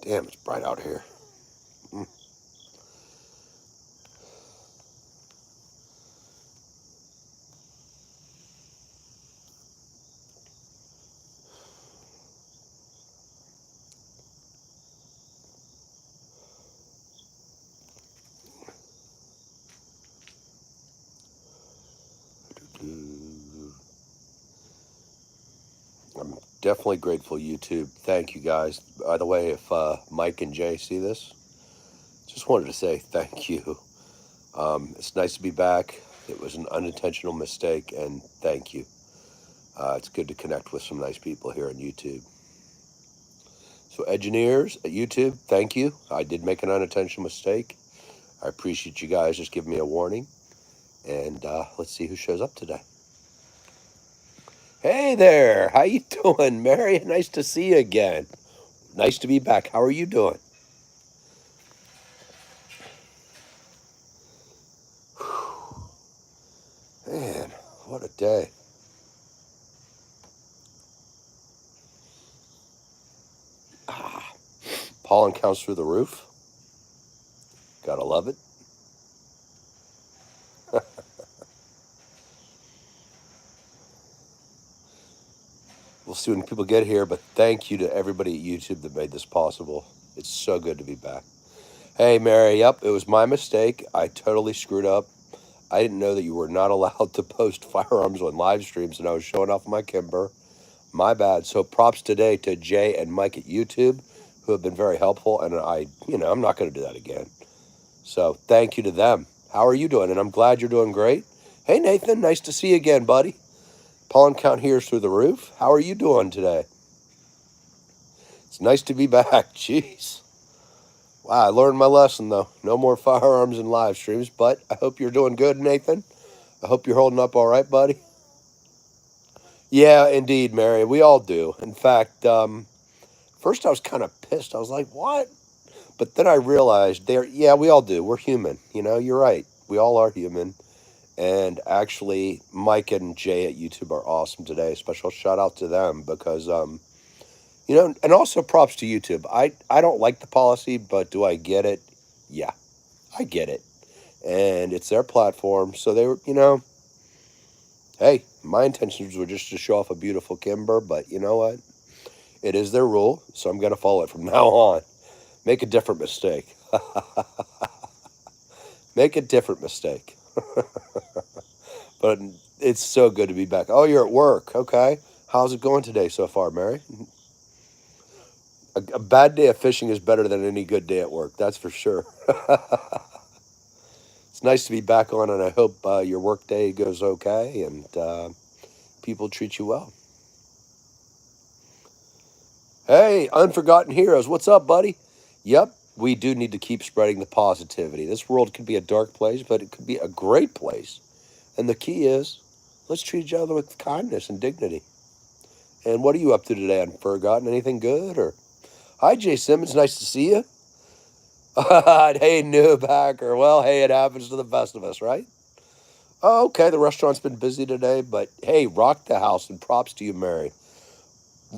Damn, it's bright out here. Mm. I'm definitely grateful, YouTube. Thank you guys. By the way, if Mike and Jay see this, just wanted to say thank you. It's nice to be back. It was an unintentional mistake, and thank you. It's good to connect with some nice people here on YouTube. So, engineers at YouTube, thank you. I did make an unintentional mistake. I appreciate you guys just giving me a warning. And let's see who shows up today. Hey there, how you doing, Mary? Nice to see you again. Nice to be back. How are you doing? Man, what a day. Ah, pollen counts through the roof. Gotta love it. We'll see when people get here, but thank you to everybody at YouTube that made this possible. It's so good to be back. Hey, Mary, yep, it was my mistake. I totally screwed up. I didn't know that you were not allowed to post firearms on live streams, and I was showing off my Kimber. My bad. So props today to Jay and Mike at YouTube, who have been very helpful, and I'm not going to do that again. So thank you to them. How are you doing? And I'm glad you're doing great. Hey, Nathan, nice to see you again, buddy. Pollen count here is through the roof. How are you doing today? It's nice to be back. Jeez. Wow, I learned my lesson, though. No more firearms in live streams, but I hope you're doing good, Nathan. I hope you're holding up all right, buddy. Yeah, indeed, Mary. We all do. In fact, first I was kind of pissed. I was like, what? But then I realized yeah, we all do. We're human. You're right. We all are human. And actually, Mike and Jay at YouTube are awesome today. Special shout out to them because, and also props to YouTube. I don't like the policy, but do I get it? Yeah, I get it. And it's their platform. So they were, hey, my intentions were just to show off a beautiful Kimber, but you know what? It is their rule, so I'm going to follow it from now on. Make a different mistake. Make a different mistake. But it's so good to be back. Oh, you're at work. Okay. How's it going today so far, Mary? A bad day of fishing is better than any good day at work. That's for sure. It's nice to be back on, and I hope your work day goes okay and people treat you well. Hey, Unforgotten Heroes. What's up, buddy? Yep, we do need to keep spreading the positivity. This world could be a dark place, but it could be a great place. And the key is, let's treat each other with kindness and dignity. And what are you up to today, Unforgotten? Anything good? Or hi, Jay Simmons. Nice to see you. Hey, noob hacker. Well, hey, it happens to the best of us, right? Oh, okay. The restaurant's been busy today, but hey, rock the house and props to you, Mary.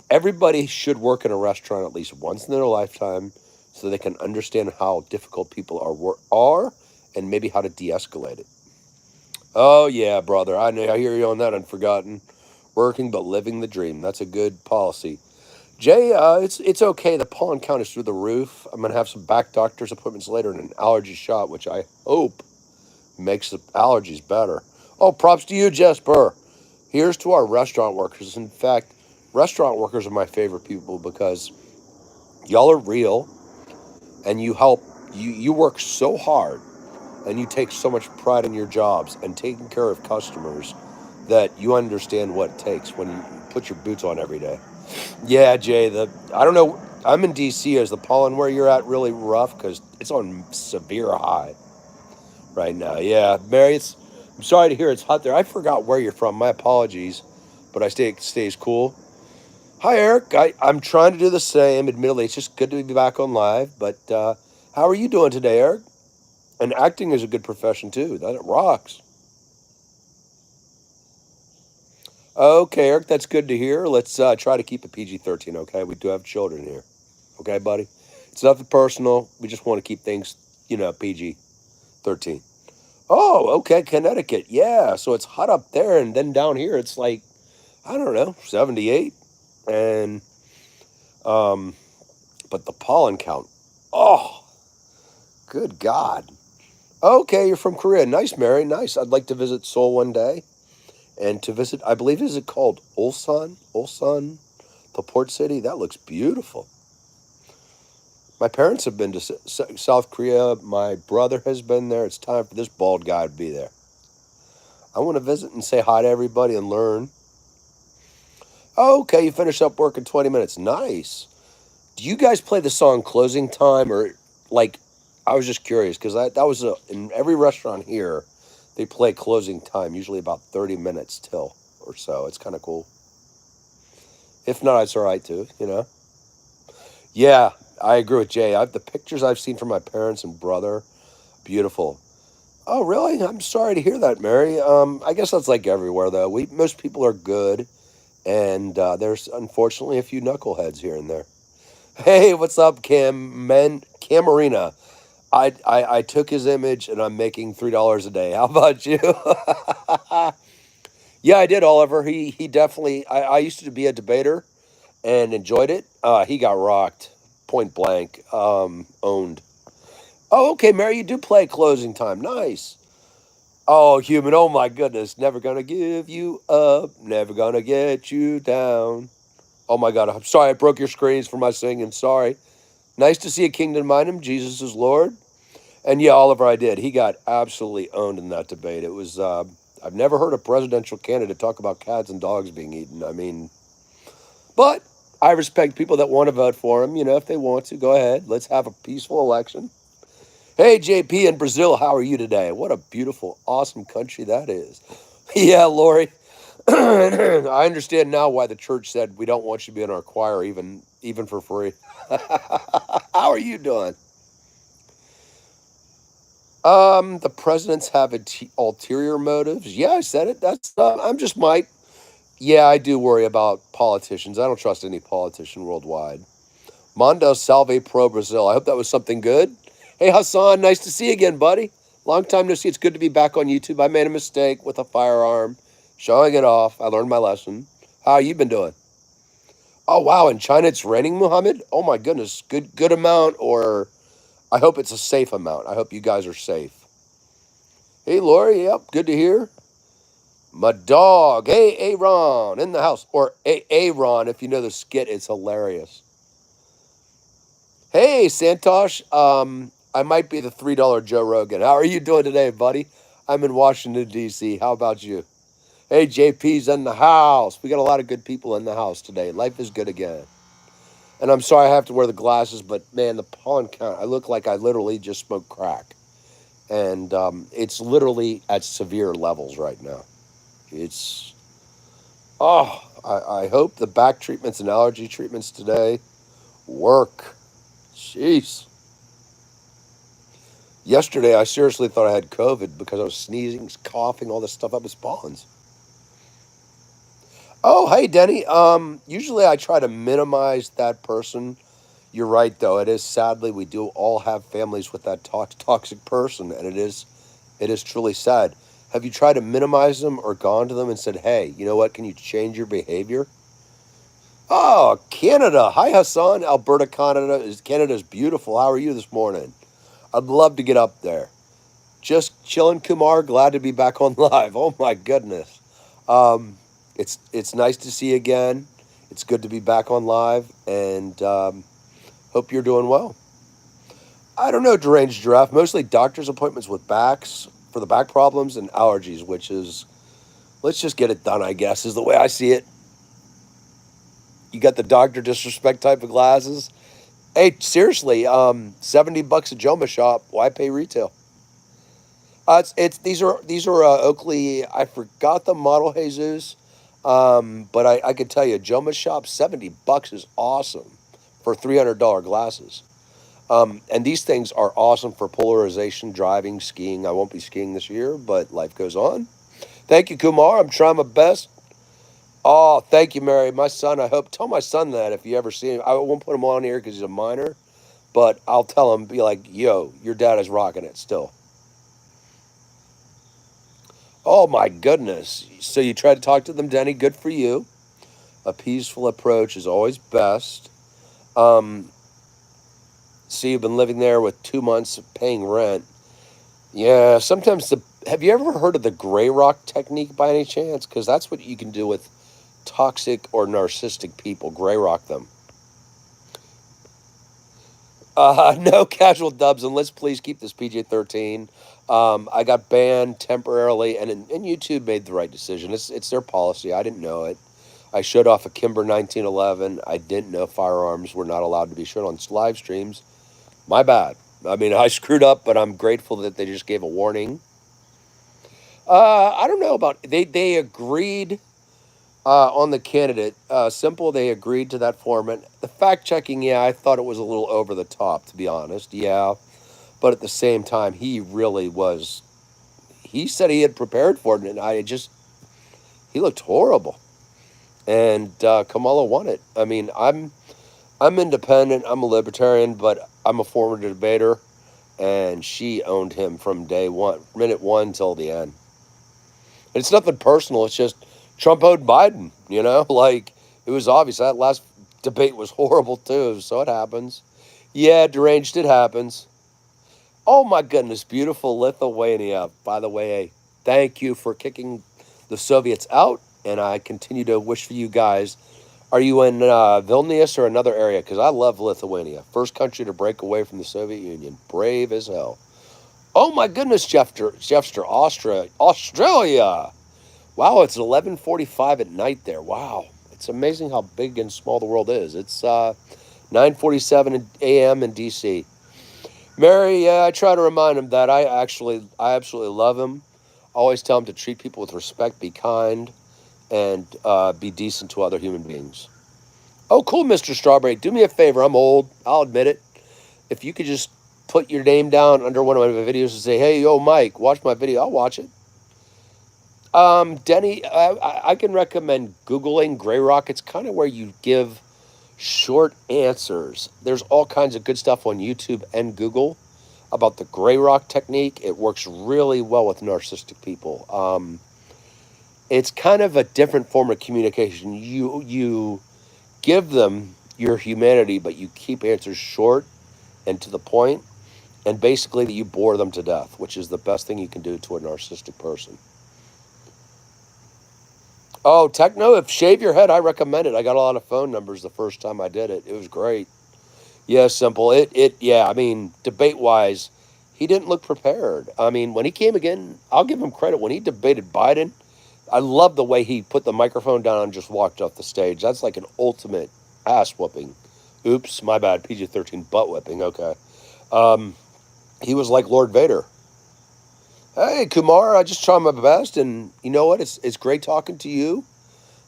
Everybody should work in a restaurant at least once in their lifetime so they can understand how difficult people are and maybe how to de-escalate it. Oh, yeah, brother. I know. I hear you on that, Unforgotten. Working but living the dream. That's a good policy. Jay, it's okay. The pollen count is through the roof. I'm going to have some back doctor's appointments later and an allergy shot, which I hope makes the allergies better. Oh, props to you, Jesper. Here's to our restaurant workers. In fact, restaurant workers are my favorite people because y'all are real and you help. You work so hard and you take so much pride in your jobs and taking care of customers that you understand what it takes when you put your boots on every day. Yeah, Jay, I don't know. I'm in DC. Is the pollen where you're at really rough? Because it's on severe high right now. Yeah, Mary, I'm sorry to hear it's hot there. I forgot where you're from. My apologies, but stays cool. Hi, Eric. I'm trying to do the same. Admittedly, it's just good to be back on live. But how are you doing today, Eric? And acting is a good profession too. That it rocks. Okay, Eric, that's good to hear. Let's try to keep it PG-13. Okay, we do have children here. Okay, buddy. It's nothing personal. We just want to keep things, PG 13. Oh, okay, Connecticut. Yeah, so it's hot up there, and then down here it's like, I don't know, 78. And um, but the pollen count. Oh, good God. Okay, you're from Korea. Nice, Mary. Nice. I'd like to visit Seoul one day, and to visit. I believe is it called Ulsan? Ulsan, the port city. That looks beautiful. My parents have been to South Korea. My brother has been there. It's time for this bald guy to be there. I want to visit and say hi to everybody and learn. Okay, you finish up work in 20 minutes. Nice. Do you guys play the song Closing Time, or like, I was just curious because that was in every restaurant here, they play Closing Time, usually about 30 minutes till or so. It's kind of cool. If not, it's all right too. Yeah, I agree with Jay. The pictures I've seen from my parents and brother, beautiful. Oh, really? I'm sorry to hear that, Mary. I guess that's like everywhere, though. Most people are good, and there's unfortunately a few knuckleheads here and there. Hey, what's up, Camarina? I took his image, and I'm making $3 a day. How about you? Yeah, I did, Oliver. He definitely. I used to be a debater and enjoyed it. He got rocked, point blank. Owned. Oh, okay, Mary, you do play Closing Time. Nice. Oh, human, oh my goodness. Never gonna give you up, never gonna get you down. Oh my God, I'm sorry I broke your screens for my singing. Sorry. Nice to see a kingdom mind him. Jesus is Lord. And yeah, Oliver, I did. He got absolutely owned in that debate. It was, I've never heard a presidential candidate talk about cats and dogs being eaten. I mean, but I respect people that want to vote for him. If they want to, go ahead. Let's have a peaceful election. Hey, JP in Brazil, how are you today? What a beautiful, awesome country that is. Yeah, Lori. I understand now why the church said we don't want you to be in our choir even for free. How are you doing? The presidents have ulterior motives. Yeah, I said it. That's I'm just Mike. Yeah, I do worry about politicians. I don't trust any politician worldwide. Mondo Salve Pro Brazil. I hope that was something good. Hey, Hassan, nice to see you again, buddy. Long time no see. It's good to be back on YouTube. I made a mistake with a firearm, showing it off. I learned my lesson. How you been doing? Oh, wow. In China, it's raining, Muhammad? Oh, my goodness. Good amount, or I hope it's a safe amount. I hope you guys are safe. Hey, Lori. Yep, good to hear. My dog. Hey, Aaron, in the house. Or Aaron, if you know the skit, it's hilarious. Hey, Santosh. I might be the $3 Joe Rogan. How are you doing today, buddy? I'm in Washington, D.C. How about you? Hey, JP's in the house. We got a lot of good people in the house today. Life is good again. And I'm sorry I have to wear the glasses, but man, the pollen count, I look like I literally just smoked crack. And it's literally at severe levels right now. It's, I hope the back treatments and allergy treatments today work. Jeez. Yesterday, I seriously thought I had COVID because I was sneezing, coughing, all this stuff up as pollens. Oh, hey, Denny. Usually I try to minimize that person. You're right, though. It is sadly we do all have families with that toxic person, and it is truly sad. Have you tried to minimize them or gone to them and said, "Hey, you know what? Can you change your behavior?" Oh, Canada. Hi, Hassan. Alberta, Canada's beautiful. How are you this morning? I'd love to get up there. Just chilling, Kumar. Glad to be back on live. Oh my goodness. Um, it's nice to see you again. It's good to be back on live, and hope you're doing well. I don't know, deranged giraffe. Mostly doctor's appointments with backs for the back problems and allergies, which is let's just get it done. I guess is the way I see it. You got the doctor disrespect type of glasses. Hey, seriously, $70 a Joma shop. Why pay retail? It's these are Oakley. I forgot the model, Jesus, but I could tell you, Joma Shop $70 is awesome for $300 glasses. And these things are awesome for polarization, driving, skiing. I won't be skiing this year, but life goes on. Thank you, Kumar. I'm trying my best. Oh, thank you, Mary. My son. I hope tell my son that if you ever see him, I won't put him on here because he's a minor. but I'll tell him, be like, yo, your dad is rocking it still. Oh my goodness. So you try to talk to them, Denny. Good for you. A peaceful approach is always best. Um, so you've been living there with 2 months of paying rent. Yeah, sometimes the. Have you ever heard of the gray rock technique by any chance? Because that's what you can do with toxic or narcissistic people. Gray rock them. No casual dubs, and let's please keep this PG-13. I got banned temporarily, and YouTube made the right decision. It's their policy. I didn't know it. I showed off a Kimber 1911. I didn't know firearms were not allowed to be shown on live streams. My bad. I mean, I screwed up, but I'm grateful that they just gave a warning. I don't know about they agreed on the candidate. Simple, they agreed to that format. The fact checking, yeah, I thought it was a little over the top, to be honest. Yeah, but at the same time, he really was. He said he had prepared for it, and he looked horrible. And Kamala won it. I mean, I'm independent. I'm a libertarian, but I'm a former debater, and she owned him from day one, minute one till the end. It's nothing personal. It's just Trump owed Biden, Like, it was obvious. That last debate was horrible, too, so it happens. Yeah, deranged, it happens. Oh, my goodness, beautiful Lithuania. By the way, thank you for kicking the Soviets out, and I continue to wish for you guys. Are you in Vilnius or another area? Because I love Lithuania. First country to break away from the Soviet Union. Brave as hell. Oh my goodness, Jeffster, Australia. Wow, it's 11:45 at night there. Wow, it's amazing how big and small the world is. It's 9:47 a.m. in D.C. Mary, yeah, I try to remind him that I absolutely love him. I always tell him to treat people with respect, be kind, and be decent to other human beings. Oh, cool, Mr. Strawberry. Do me a favor. I'm old. I'll admit it. If you could just put your name down under one of my videos and say, hey, yo, Mike, watch my video, I'll watch it. Denny, I can recommend Googling Gray Rock. It's kind of where you give short answers. There's all kinds of good stuff on YouTube and Google about the Gray Rock technique. It works really well with narcissistic people. It's kind of a different form of communication. You give them your humanity, but you keep answers short and to the point, and basically that you bore them to death, which is the best thing you can do to a narcissistic person. Oh, Techno, if shave your head, I recommend it. I got a lot of phone numbers the first time I did it. It was great. Yeah, Simple. Yeah, I mean, debate-wise, he didn't look prepared. I mean, when he came again, I'll give him credit. When he debated Biden, I love the way he put the microphone down and just walked off the stage. That's like an ultimate ass whooping. Oops, my bad. PG-13 butt whipping. Okay. He was like Lord Vader. Hey, Kumar, I just try my best, and you know what? It's great talking to you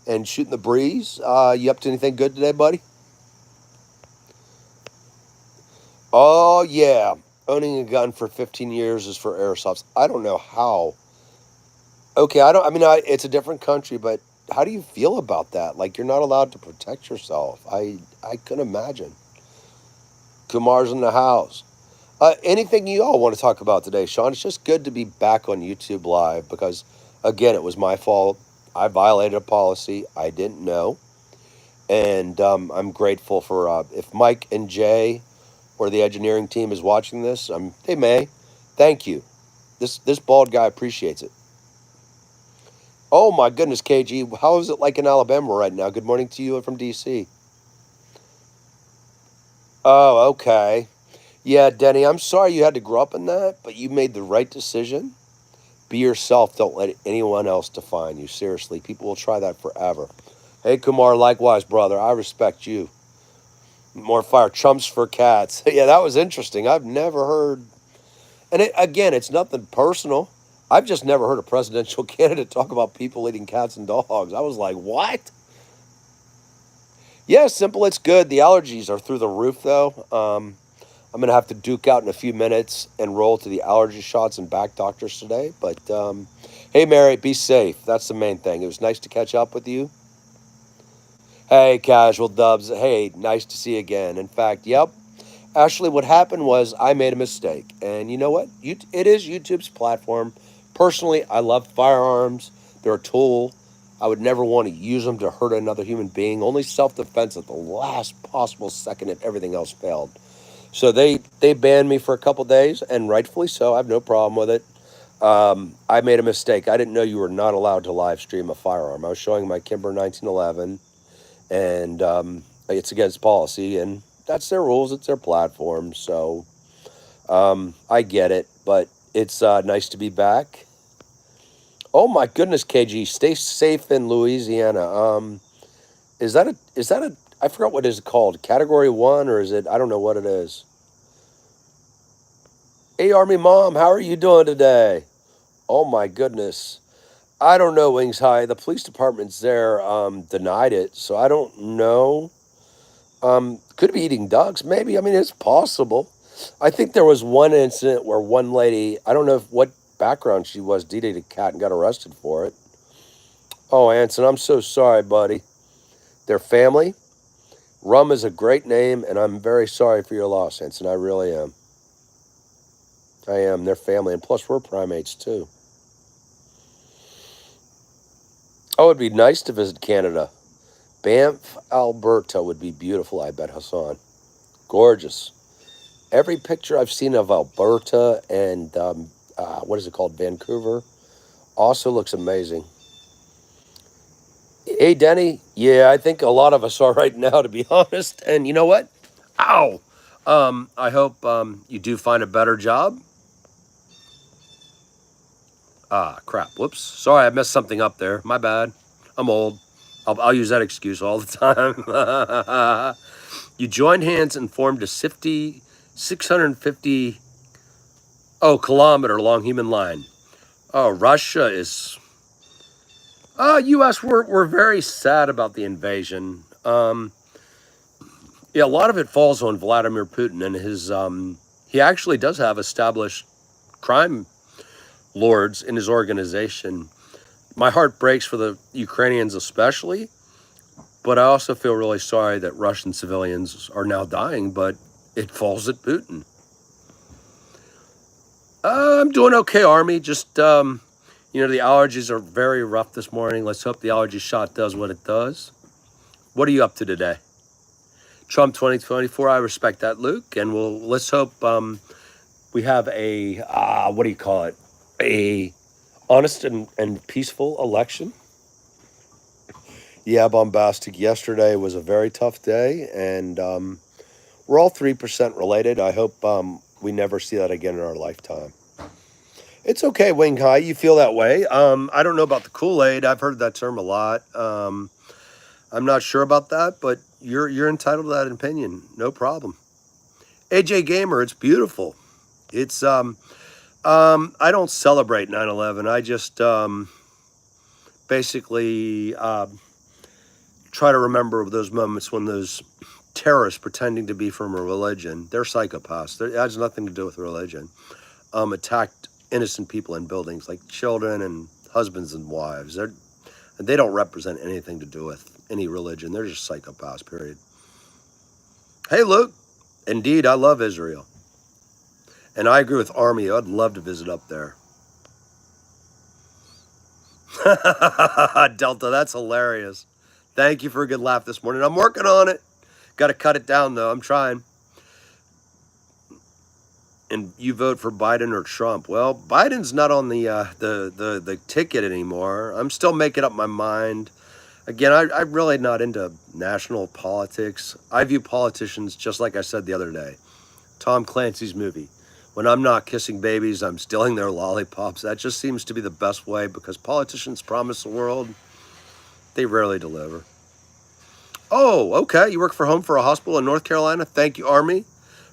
and shooting the breeze. You up to anything good today, buddy? Oh, yeah. Owning a gun for 15 years is for airsofts. I don't know how. Okay, it's a different country, but how do you feel about that? Like, you're not allowed to protect yourself. I couldn't imagine. Kumar's in the house. Anything you all want to talk about today, Sean? It's just good to be back on YouTube Live because, again, it was my fault. I violated a policy I didn't know. And I'm grateful for if Mike and Jay or the engineering team is watching this, they may. Thank you. This bald guy appreciates it. Oh, my goodness, KG. How is it like in Alabama right now? Good morning to you from D.C. Oh, okay. Yeah, Denny, I'm sorry you had to grow up in that, but you made the right decision. Be yourself. Don't let anyone else define you. Seriously, people will try that forever. Hey, Kumar, likewise, brother. I respect you. More fire. Trumps for cats. Yeah, that was interesting. I've never heard. And again, it's nothing personal. I've just never heard a presidential candidate talk about people eating cats and dogs. I was like, what? Yeah, Simple. It's good. The allergies are through the roof, though. I'm going to have to duke out in a few minutes and roll to the allergy shots and back doctors today. But, hey, Mary, be safe. That's the main thing. It was nice to catch up with you. Hey, Casual Dubs. Hey, nice to see you again. In fact, yep. Ashley, what happened was I made a mistake. And you know what? It is YouTube's platform. Personally, I love firearms. They're a tool. I would never want to use them to hurt another human being. Only self defense at the last possible second if everything else failed. So they banned me for a couple days, and rightfully so. I have no problem with it. I made a mistake. I didn't know you were not allowed to live stream a firearm. I was showing my Kimber 1911, and it's against policy, and that's their rules. It's their platform. So I get it, but it's nice to be back. Oh my goodness, KG, stay safe in Louisiana. Is that a I forgot what is it called? Category 1, or is it, I don't know what it is. Hey Army Mom, how are you doing today? Oh my goodness. I don't know, Wings High. The police department's there denied it, so I don't know. Could be eating ducks, maybe. I mean, it's possible. I think there was one incident where one lady, I don't know what background she was, DD'd a cat and got arrested for it. Oh, Anson, I'm so sorry, buddy. Their family. Rum is a great name, and I'm very sorry for your loss, Anson. I really am. I am. Their family, and plus we're primates too. Oh, it'd be nice to visit Canada. Banff, Alberta would be beautiful, I bet, Hassan. Gorgeous. Every picture I've seen of Alberta and, what is it called, Vancouver, also looks amazing. Hey, Denny. Yeah, I think a lot of us are right now, to be honest. And you know what? Ow! I hope you do find a better job. Ah, crap. Whoops. Sorry, I messed something up there. My bad. I'm old. I'll use that excuse all the time. You joined hands and formed a 650 kilometer long human line. Oh, Russia is. U.S. We're very sad about the invasion. Yeah, a lot of it falls on Vladimir Putin and his. He actually does have established crime lords in his organization. My heart breaks for the Ukrainians especially, but I also feel really sorry that Russian civilians are now dying, but it falls at Putin. I'm doing okay, Army. Just, the allergies are very rough this morning. Let's hope the allergy shot does what it does. What are you up to today? Trump 2024, I respect that, Luke. And let's hope we have a, what do you call it? A honest and peaceful election. Yeah, bombastic. Yesterday was a very tough day, and we're all 3% related. I hope we never see that again in our lifetime. It's okay, Wing High. You feel that way. I don't know about the Kool-Aid. I've heard that term a lot. I'm not sure about that, but you're entitled to that opinion. No problem. AJ Gamer, it's beautiful. It's I don't celebrate 9/11. I just basically try to remember those moments when those terrorists pretending to be from a religion, they're psychopaths. It has nothing to do with religion. Attacked innocent people in buildings like children and husbands and wives. They don't represent anything to do with any religion. They're just psychopaths, period. Hey, Luke. Indeed, I love Israel. And I agree with Army. I'd love to visit up there. Delta, that's hilarious. Thank you for a good laugh this morning. I'm working on it. Got to cut it down, though. I'm trying. And you vote for Biden or Trump? Well, Biden's not on the ticket anymore. I'm still making up my mind. Again, I'm really not into national politics. I view politicians just like I said the other day. Tom Clancy's movie. When I'm not kissing babies, I'm stealing their lollipops. That just seems to be the best way because politicians promise the world. They rarely deliver. Oh, okay. You work for Home for a Hospital in North Carolina. Thank you, Army,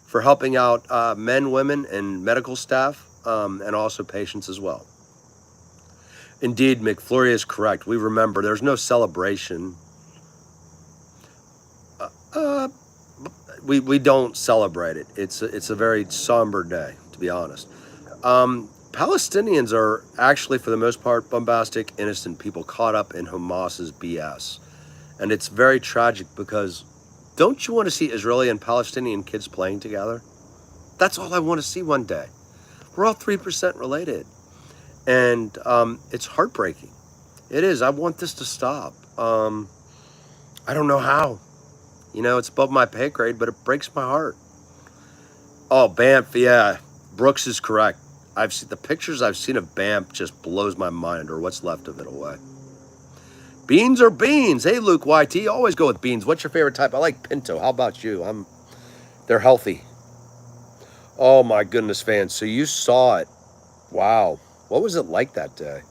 for helping out men, women, and medical staff, and also patients as well. Indeed, McFlurry is correct. We remember there's no celebration. We don't celebrate it. It's a very somber day, to be honest. Palestinians are actually, for the most part, bombastic, innocent people caught up in Hamas's BS. And it's very tragic because Don't you want to see Israeli and Palestinian kids playing together? That's all I want to see one day. We're all 3% related. And it's heartbreaking. It is. I want this to stop. I don't know how. It's above my pay grade, but it breaks my heart. Oh, Banff, yeah. Brooks is correct. I've seen the pictures I've seen of Banff just blows my mind, or what's left of it, away. Beans are beans. Hey, Luke YT, always go with beans. What's your favorite type? I like pinto. How about you? They're healthy. Oh my goodness, fans. So you saw it. Wow. What was it like that day?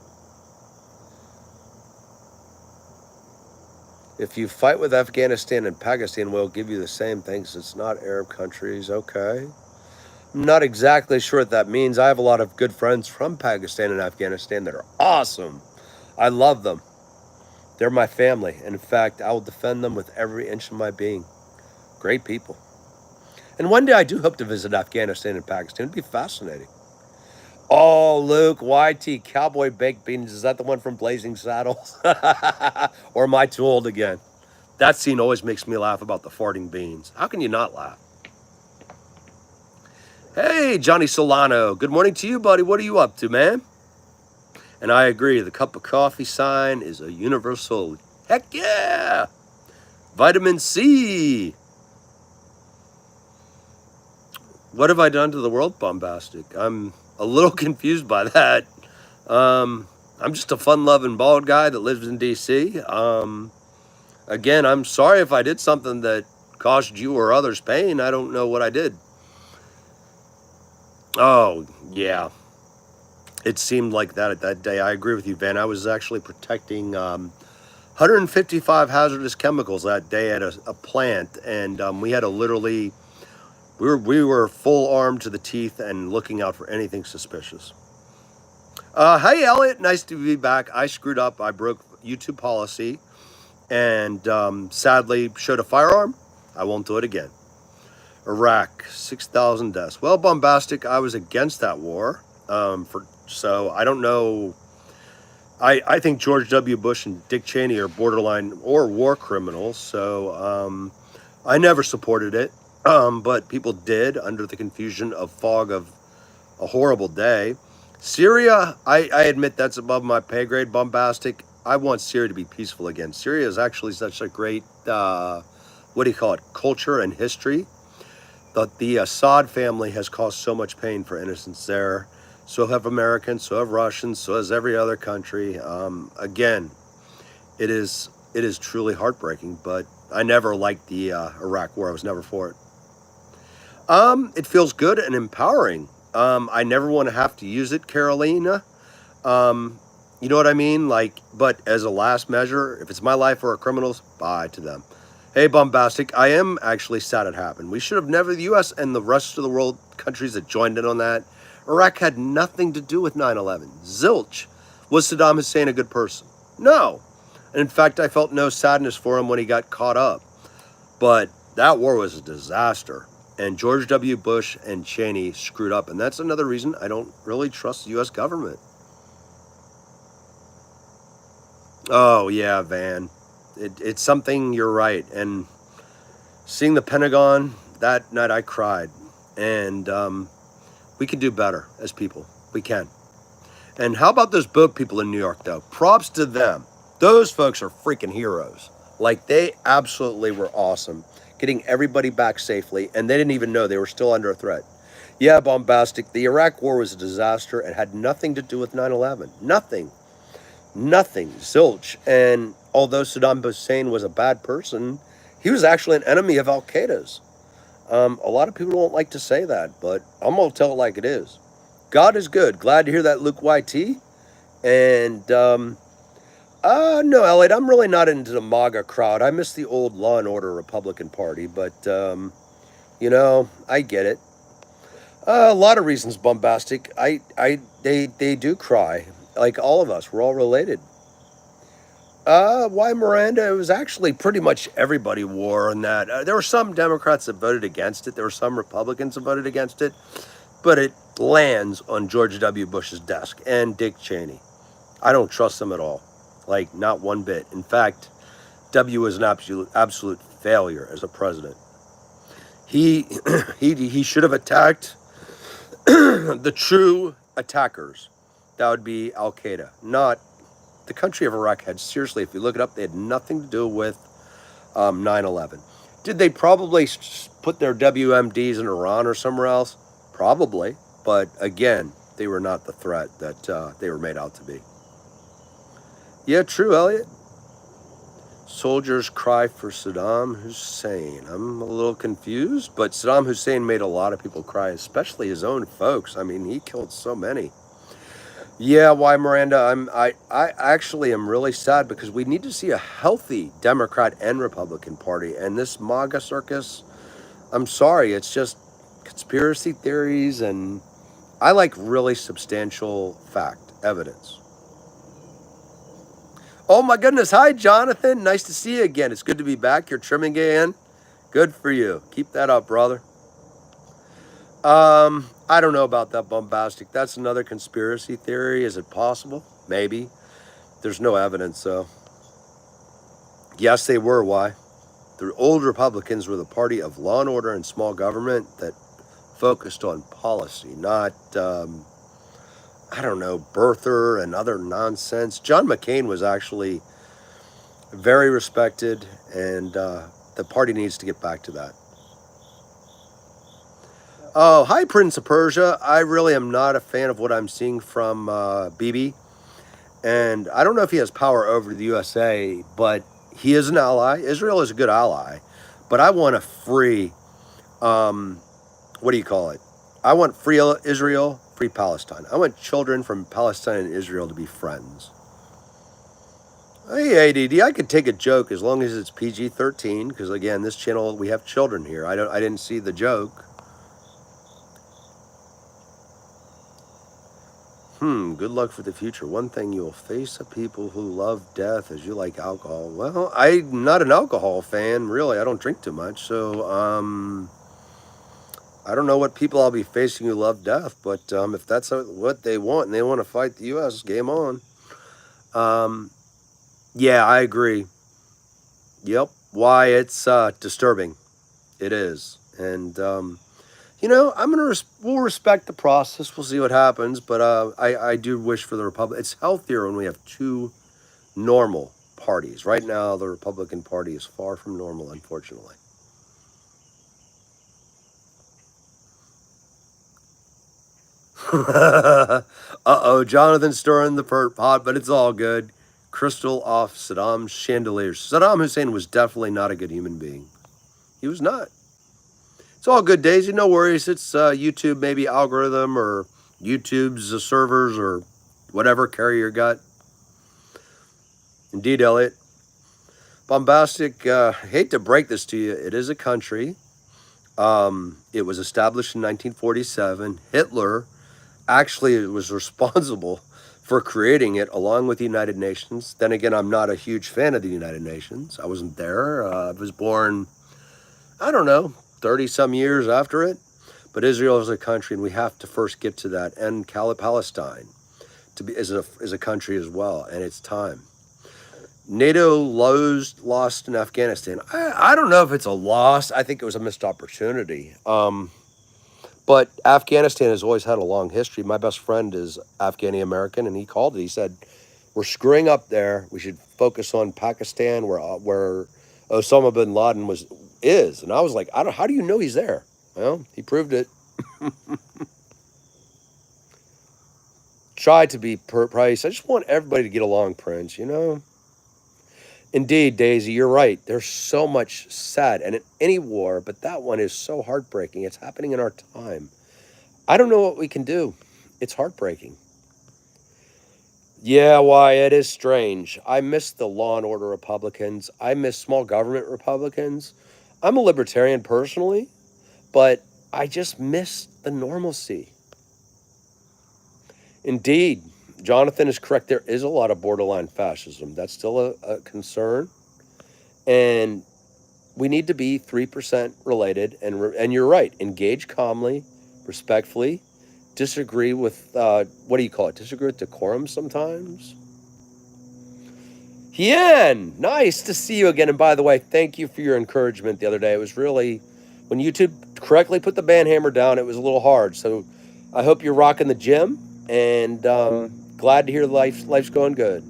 If you fight with Afghanistan and Pakistan, we'll give you the same things. It's not Arab countries. Okay. I'm not exactly sure what that means. I have a lot of good friends from Pakistan and Afghanistan that are awesome. I love them. They're my family. And in fact, I will defend them with every inch of my being. Great people. And one day I do hope to visit Afghanistan and Pakistan. It'd be fascinating. Oh, Luke, YT, Cowboy Baked Beans. Is that the one from Blazing Saddles? Or am I too old again? That scene always makes me laugh about the farting beans. How can you not laugh? Hey, Johnny Solano. Good morning to you, buddy. What are you up to, man? And I agree. The cup of coffee sign is a universal. Heck yeah! Vitamin C. What have I done to the world, Bombastic? I'm a little confused by that. I'm just a fun-loving bald guy that lives in D.C. Again, I'm sorry if I did something that caused you or others pain. I don't know what I did. Oh, yeah. It seemed like that day. I agree with you, Van. I was actually protecting 155 hazardous chemicals that day at a plant, and we had to literally... We were full armed to the teeth and looking out for anything suspicious. Hey, Elliot. Nice to be back. I screwed up. I broke YouTube policy and sadly showed a firearm. I won't do it again. Iraq, 6,000 deaths. Well, Bombastic, I was against that war. So I don't know. I think George W. Bush and Dick Cheney are borderline or war criminals. So I never supported it. But people did under the confusion of fog of a horrible day. Syria, I admit that's above my pay grade, Bombastic. I want Syria to be peaceful again. Syria is actually such a great, what do you call it, culture and history. The Assad family has caused so much pain for innocents there. So have Americans, so have Russians, so has every other country. Again, it is truly heartbreaking, but I never liked the Iraq war. I was never for it. It feels good and empowering. I never want to have to use it, Carolina. You know what I mean? But as a last measure, if it's my life or a criminal's, bye to them. Hey, Bombastic, I am actually sad it happened. We should have never, the U.S. and the rest of the world, countries that joined in on that. Iraq had nothing to do with 9/11. Zilch. Was Saddam Hussein a good person? No. And in fact, I felt no sadness for him when he got caught up. But that war was a disaster. And George W. Bush and Cheney screwed up. And that's another reason I don't really trust the U.S. government. Oh, yeah, Van. It's something, you're right. And seeing the Pentagon, that night I cried. And we can do better as people. We can. And how about those boat people in New York, though? Props to them. Those folks are freaking heroes. They absolutely were awesome. Getting everybody back safely, and they didn't even know they were still under a threat. Yeah, Bombastic, the Iraq war was a disaster. It had nothing to do with 9/11. Nothing. Zilch. And although Saddam Hussein was a bad person, he was actually an enemy of Al-Qaeda's. A lot of people don't like to say that, but I'm going to tell it like it is. God is good. Glad to hear that, Luke YT. And, no, Elliot, I'm really not into the MAGA crowd. I miss the old Law and Order Republican Party, but, I get it. A lot of reasons, Bombastic. They do cry. Like all of us, we're all related. Why Miranda? It was actually pretty much everybody wore on that. There were some Democrats that voted against it. There were some Republicans that voted against it. But it lands on George W. Bush's desk and Dick Cheney. I don't trust them at all. Not one bit. In fact, W is an absolute failure as a president. He he should have attacked the true attackers. That would be Al Qaeda, not the country of Iraq. Had seriously, if you look it up, they had nothing to do with 9/11. Did they probably put their WMDs in Iran or somewhere else? Probably, but again, they were not the threat that they were made out to be. Yeah, true, Elliot. Soldiers cry for Saddam Hussein. I'm a little confused, but Saddam Hussein made a lot of people cry, especially his own folks. I mean, he killed so many. Yeah, why, Miranda? I actually am really sad because we need to see a healthy Democrat and Republican Party, and this MAGA circus. I'm sorry, it's just conspiracy theories, and I like really substantial fact, evidence. Oh my goodness. Hi, Jonathan. Nice to see you again. It's good to be back. You're trimming again. Good for you. Keep that up, brother. I don't know about that bombastic. That's another conspiracy theory. Is it possible? Maybe. There's no evidence, though. Yes, they were. Why? The old Republicans were the party of law and order and small government that focused on policy, not I don't know, birther and other nonsense. John McCain was actually very respected, and the party needs to get back to that. Oh, hi, Prince of Persia. I really am not a fan of what I'm seeing from Bibi, and I don't know if he has power over the USA, but he is an ally. Israel is a good ally, but I want a free, what do you call it? I want free Israel, free Palestine. I want children from Palestine and Israel to be friends. Hey, ADD, I could take a joke as long as it's PG-13, because again, this channel, we have children here. I didn't see the joke. Good luck for the future. One thing you'll face are people who love death as you like alcohol. Well, I'm not an alcohol fan, really. I don't drink too much, so I don't know what people I'll be facing who love death, but if that's what they want and they want to fight the U.S., game on. Yeah, I agree. Yep. Why, it's disturbing. It is. And, we'll respect the process. We'll see what happens. But I do wish for the Republic. It's healthier when we have two normal parties. Right now, the Republican Party is far from normal, unfortunately. Uh-oh, Jonathan stirring the pot, but it's all good. Crystal off Saddam's chandeliers. Saddam Hussein was definitely not a good human being. He was not. It's all good, Daisy. No worries. It's YouTube, maybe algorithm, or YouTube's servers, or whatever carry your gut. Indeed, Elliot. Bombastic. Hate to break this to you. It is a country. It was established in 1947. Hitler actually was responsible for creating it along with the United Nations. Then again, I'm not a huge fan of the United Nations. I wasn't there. I was born, I don't know, 30 some years after it. But Israel is a country, and we have to first get to that, and Palestine to be as a country as well, and it's time. NATO lost in Afghanistan. I don't know if it's a loss. I think it was a missed opportunity. But Afghanistan has always had a long history. My best friend is Afghani-American, and he called it. He said, we're screwing up there. We should focus on Pakistan, where Osama bin Laden is. And I was like, how do you know he's there? Well, he proved it. Try to be Price. I just want everybody to get along, Prince, Indeed, Daisy, you're right. There's so much sad and in any war, but that one is so heartbreaking. It's happening in our time. I don't know what we can do. It's heartbreaking. Yeah, why, it is strange. I miss the law and order Republicans. I miss small government Republicans. I'm a libertarian personally, but I just miss the normalcy. Indeed, Jonathan is correct. There is a lot of borderline fascism. That's still a concern. And we need to be 3% related. And you're right. Engage calmly, respectfully. Disagree with, what do you call it? Disagree with decorum sometimes. Hien, nice to see you again. And by the way, thank you for your encouragement the other day. It was really, when YouTube correctly put the band hammer down, it was a little hard. So I hope you're rocking the gym, and glad to hear life's going good.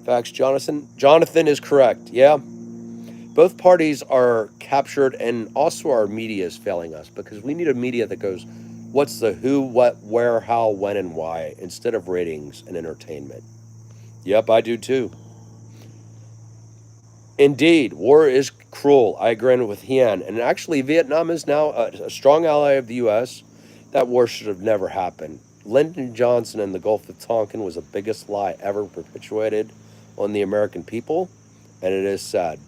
Facts, Jonathan. Jonathan is correct. Yeah, both parties are captured, and also our media is failing us because we need a media that goes, what's the who, what, where, how, when, and why, instead of ratings and entertainment. Yep, I do too. Indeed, war is cruel. I agree with Hien. And actually, Vietnam is now a strong ally of the U.S. That war should have never happened. Lyndon Johnson and the Gulf of Tonkin was the biggest lie ever perpetuated on the American people, and it is sad.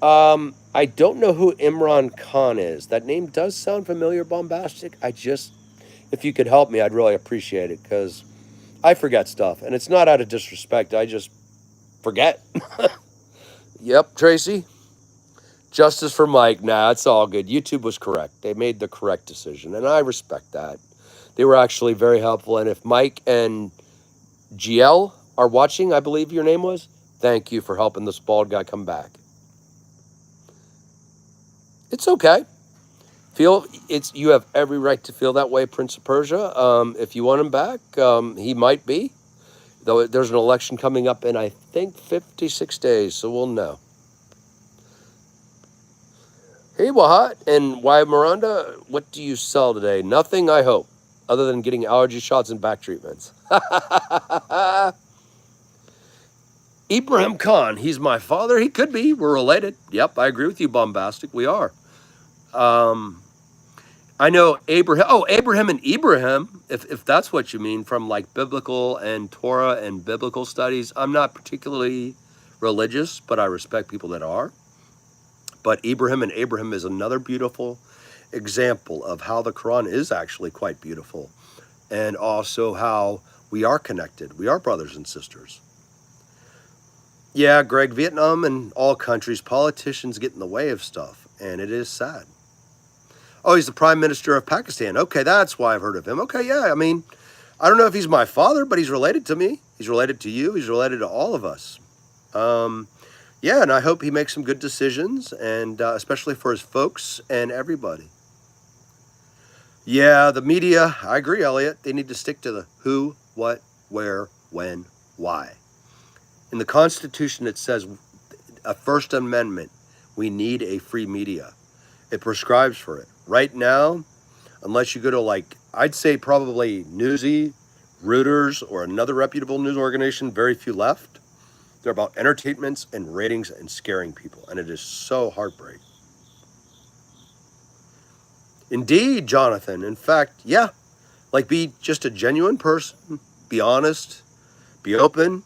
I don't know who Imran Khan is. That name does sound familiar, bombastic. If you could help me, I'd really appreciate it because I forget stuff, and it's not out of disrespect. I just forget. Yep, Tracy. Justice for Mike. Nah, it's all good. YouTube was correct. They made the correct decision, and I respect that. They were actually very helpful. And if Mike and GL are watching, I believe your name was, thank you for helping this bald guy come back. It's okay. You have every right to feel that way, Prince of Persia. If you want him back, he might be. Though there's an election coming up in, I think, 56 days, so we'll know. Hey, Wahat, and why, Miranda, what do you sell today? Nothing, I hope, other than getting allergy shots and back treatments. Ibrahim Khan, he's my father. He could be. We're related. Yep, I agree with you, bombastic. We are. I know Abraham. Oh, Abraham and Ibrahim, if that's what you mean, from like biblical and Torah and biblical studies. I'm not particularly religious, but I respect people that are. But Ibrahim and Abraham is another beautiful example of how the Quran is actually quite beautiful, and also how we are connected. We are brothers and sisters. Yeah, Greg, Vietnam and all countries, politicians get in the way of stuff, and it is sad. Oh, he's the prime minister of Pakistan. Okay, that's why I've heard of him. Okay, yeah, I mean, I don't know if he's my father, but he's related to me. He's related to you. He's related to all of us. Yeah, and I hope he makes some good decisions, and especially for his folks and everybody. Yeah, the media, I agree, Elliot. They need to stick to the who, what, where, when, why. In the Constitution, it says a First Amendment, we need a free media. It prescribes for it. Right now, unless you go to I'd say probably Newsy, Reuters, or another reputable news organization, very few left. They're about entertainments and ratings and scaring people, and it is so heartbreaking. Indeed, Jonathan. In fact, yeah, be just a genuine person, be honest, be open.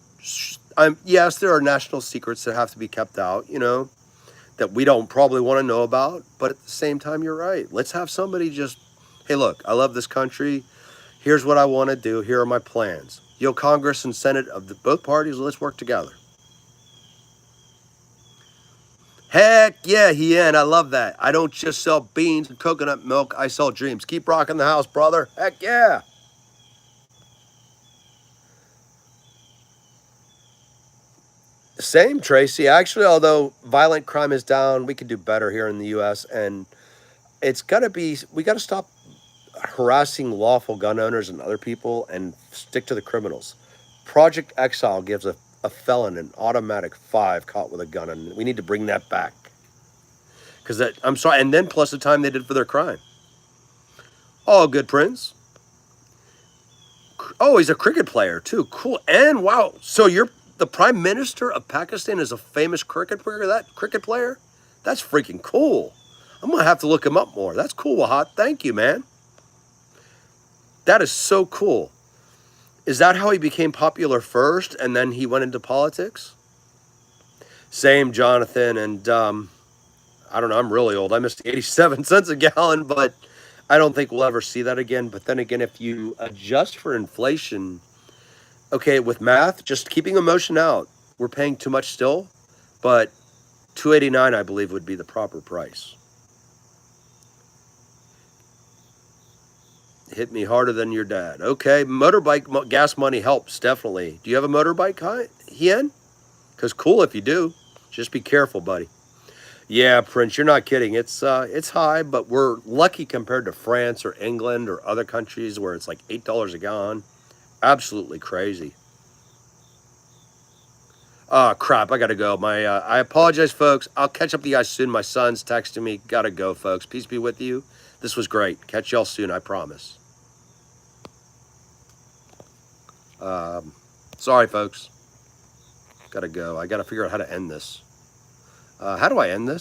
Yes, there are national secrets that have to be kept out, that we don't probably want to know about, but at the same time, you're right. Let's have somebody just, hey, look, I love this country. Here's what I want to do. Here are my plans. Congress and Senate of both parties, let's work together. Heck yeah, Hien, I love that. I don't just sell beans and coconut milk, I sell dreams. Keep rocking the house, brother. Heck yeah. Same, Tracy. Actually, although violent crime is down, we could do better here in the U.S., and we got to stop harassing lawful gun owners and other people and stick to the criminals. Project Exile gives a felon an automatic 5 caught with a gun, and we need to bring that back. I'm sorry, and then plus the time they did for their crime. Oh, good, Prince. Oh, he's a cricket player too. Cool. And wow, so the prime minister of Pakistan is a famous cricket player. That's freaking cool. I'm gonna have to look him up more. That's cool, Wahat. Thank you, man. That is so cool. Is that how he became popular first, and then he went into politics? Same, Jonathan. And I don't know. I'm really old. I missed 87 cents a gallon, but I don't think we'll ever see that again. But then again, if you adjust for inflation, okay, with math, just keeping emotion out, we're paying too much still, but $2.89, I believe, would be the proper price. Hit me harder than your dad. Okay, motorbike gas money helps, definitely. Do you have a motorbike, Hien? Because cool if you do. Just be careful, buddy. Yeah, Prince, you're not kidding. It's high, but we're lucky compared to France or England or other countries where it's like $8 a gallon. Absolutely crazy. Oh, crap, I gotta go. I apologize, folks. I'll catch up with you guys soon. My son's texting me. Gotta go, folks. Peace be with you. This was great. Catch y'all soon, I promise. Um, Sorry, folks. Gotta go. I gotta figure out how to end this. How do I end this?